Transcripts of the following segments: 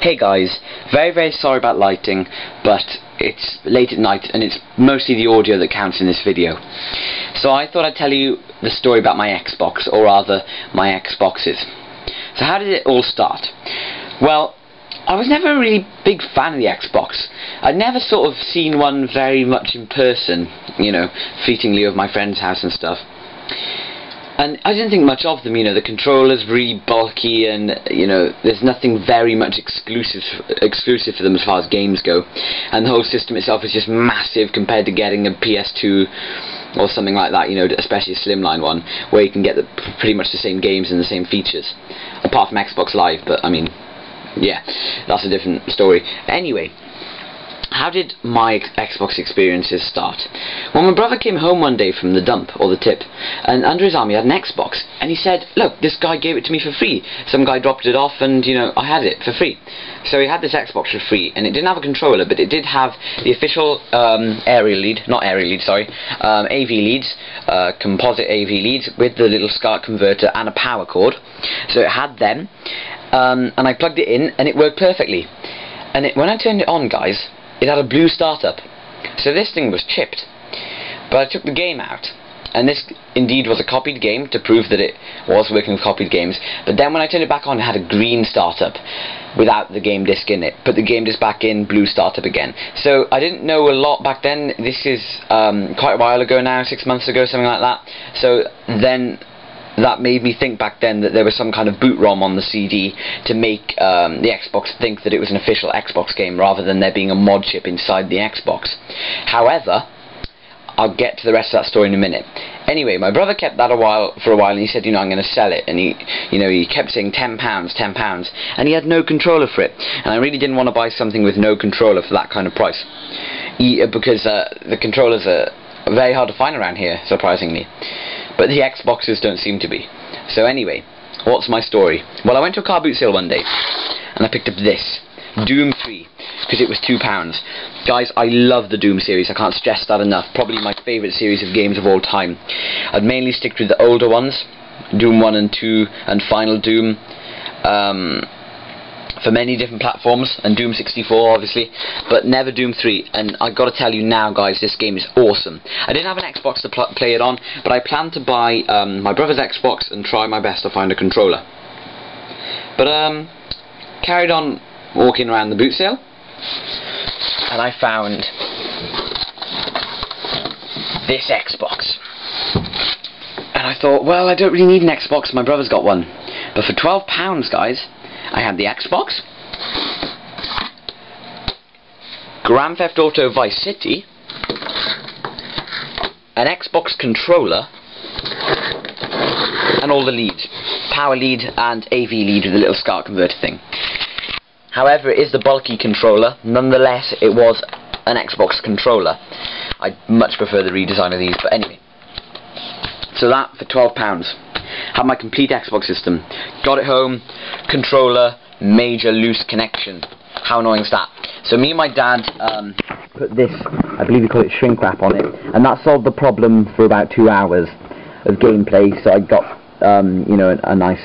Hey guys, very sorry about lighting, but it's late at night and it's mostly the audio that counts in this video. So I thought I'd tell you the story about my Xbox, or rather my Xboxes. So how did it all start? Well, I was never a really big fan of the Xbox. I'd never sort of seen one very much in person, you know, fleetingly over my friend's house and stuff. And I didn't think much of them, you know, the controller's really bulky and, you know, there's nothing very much exclusive for them as far as games go. And the whole system itself is just massive compared to getting a PS2 or something like that, you know, especially a slimline one, where you can get pretty much the same games and the same features. Apart from Xbox Live, but I mean, yeah, that's a different story. Anyway, how did my Xbox experiences start? Well, my brother came home one day from the dump, or the tip, and under his arm he had an Xbox, and he said, look, this guy gave it to me for free. Some guy dropped it off and, you know, I had it for free. So he had this Xbox for free, and it didn't have a controller, but it did have the official AV leads, composite AV leads, with the little SCART converter and a power cord. So it had them, and I plugged it in, and it worked perfectly. And when I turned it on, guys, it had a blue startup. So this thing was chipped. But I took the game out, and this indeed was a copied game to prove that it was working with copied games. But then when I turned it back on, it had a green startup without the game disc in it. Put the game disc back in, blue startup again. So I didn't know a lot back then. This is quite a while ago now, 6 months ago, something like that. So then that made me think back then that there was some kind of boot ROM on the CD to make the Xbox think that it was an official Xbox game rather than there being a mod chip inside the Xbox. However, I'll get to the rest of that story in a minute. Anyway, my brother kept that for a while, and he said, you know, I'm going to sell it. And he kept saying £10, £10, and he had no controller for it. And I really didn't want to buy something with no controller for that kind of price, because the controllers are very hard to find around here, surprisingly. But the Xboxes don't seem to be. So anyway, what's my story? Well, I went to a car boot sale one day, and I picked up this Doom 3, because it was £2. Guys, I love the Doom series, I can't stress that enough. Probably my favourite series of games of all time. I'd mainly stick with the older ones, Doom 1 and 2, and Final Doom, for many different platforms, and Doom 64 obviously, but never Doom 3. And I've got to tell you now, guys, this game is awesome. I didn't have an Xbox to play it on, but I planned to buy my brother's Xbox and try my best to find a controller. But carried on walking around the boot sale, and I found this Xbox. And I thought, well, I don't really need an Xbox, my brother's got one. But for £12, guys, I had the Xbox, Grand Theft Auto Vice City, an Xbox controller, and all the leads. Power lead and AV lead with a little SCART converter thing. However, it is the bulky controller. Nonetheless, it was an Xbox controller. I much prefer the redesign of these, but anyway. So that for £12. Had my complete Xbox system. Got it home, controller, major loose connection. How annoying is that? So me and my dad put this, I believe we call it shrink wrap, on it, and that solved the problem for about 2 hours of gameplay. So I got you know, a nice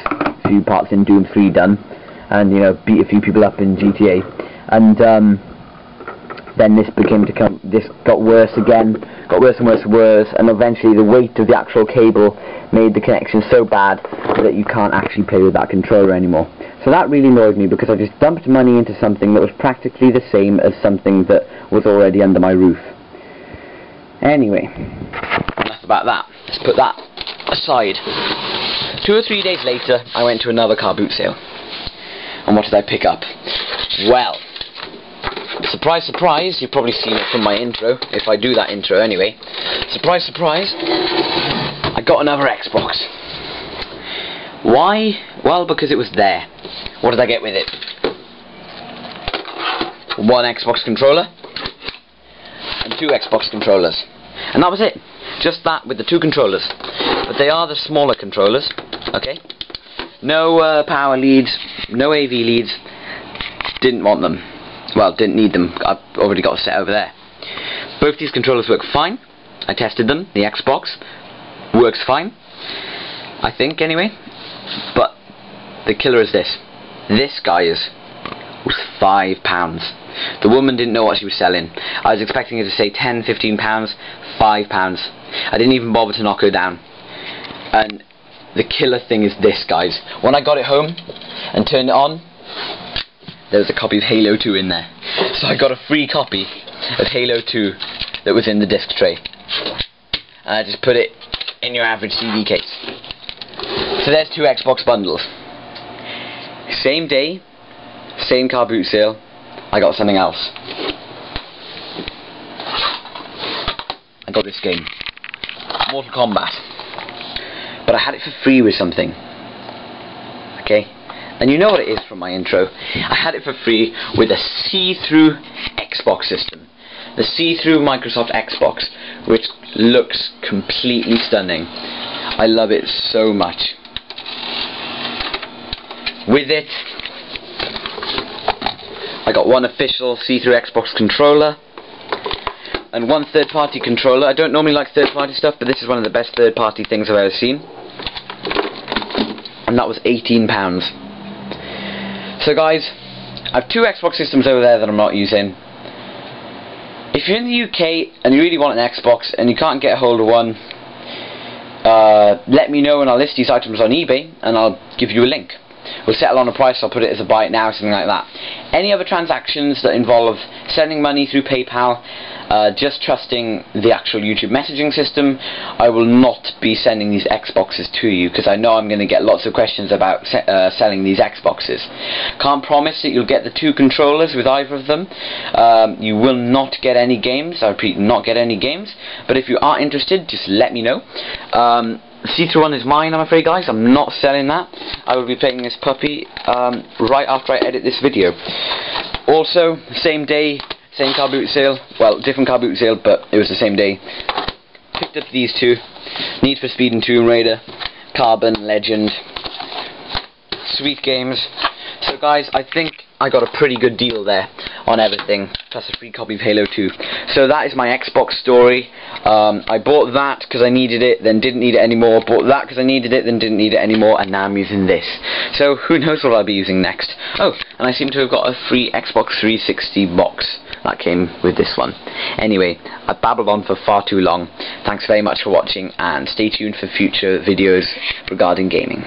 few parts in Doom 3 done, and, you know, beat a few people up in GTA, and then this got worse again, got worse and worse and worse, and eventually the weight of the actual cable made the connection so bad that you can't actually play with that controller anymore. So that really annoyed me, because I just dumped money into something that was practically the same as something that was already under my roof. Anyway, enough about that. Let's put that aside. 2 or 3 days later, I went to another car boot sale. And what did I pick up? Well, surprise, surprise, you've probably seen it from my intro, if I do that intro anyway. Surprise, surprise, I got another Xbox. Why? Well, because it was there. What did I get with it? One Xbox controller and 2 Xbox controllers. And that was it. Just that with the 2 controllers. But they are the smaller controllers, okay? No power leads, no AV leads. Didn't want them. Well, didn't need them. I've already got a set over there. Both these controllers work fine. I tested them. The Xbox works fine, I think, anyway. But the killer is this. This, guys, was £5. The woman didn't know what she was selling. I was expecting her to say £10, £15, £5. I didn't even bother to knock her down. And the killer thing is this, guys. When I got it home and turned it on, there was a copy of Halo 2 in there. So I got a free copy of Halo 2 that was in the disc tray. And I just put it in your average CD case. So there's 2 Xbox bundles. Same day, same car boot sale, I got something else. I got this game, Mortal Kombat. But I had it for free with something. Okay? And you know what it is from my intro. I had it for free with a see-through Xbox system. The see-through Microsoft Xbox, which looks completely stunning. I love it so much. With it, I got one official see-through Xbox controller and one third-party controller. I don't normally like third-party stuff, but this is one of the best third-party things I've ever seen. And that was £18. So guys, I have 2 Xbox systems over there that I'm not using. If you're in the UK and you really want an Xbox and you can't get a hold of one, let me know and I'll list these items on eBay and I'll give you a link. We'll settle on a price, I'll put it as a buy it now, something like that. Any other transactions that involve sending money through PayPal, just trusting the actual YouTube messaging system, I will not be sending these Xboxes to you, because I know I'm going to get lots of questions about selling these Xboxes. Can't promise that you'll get the 2 controllers with either of them. You will not get any games, I repeat, not get any games, but if you are interested, just let me know. See-through one is mine, I'm afraid, guys. I'm not selling that. I will be playing this puppy right after I edit this video. Also, same day, same car boot sale. Well, different car boot sale, but it was the same day. Picked up these 2. Need for Speed and Tomb Raider. Carbon, Legend. Sweet games. So guys, I think I got a pretty good deal there on everything, plus a free copy of Halo 2. So that is my Xbox story. I bought that because I needed it, then didn't need it anymore. Bought that because I needed it, then didn't need it anymore, and now I'm using this. So who knows what I'll be using next. Oh, and I seem to have got a free Xbox 360 box that came with this one. Anyway, I babbled on for far too long. Thanks very much for watching, and stay tuned for future videos regarding gaming.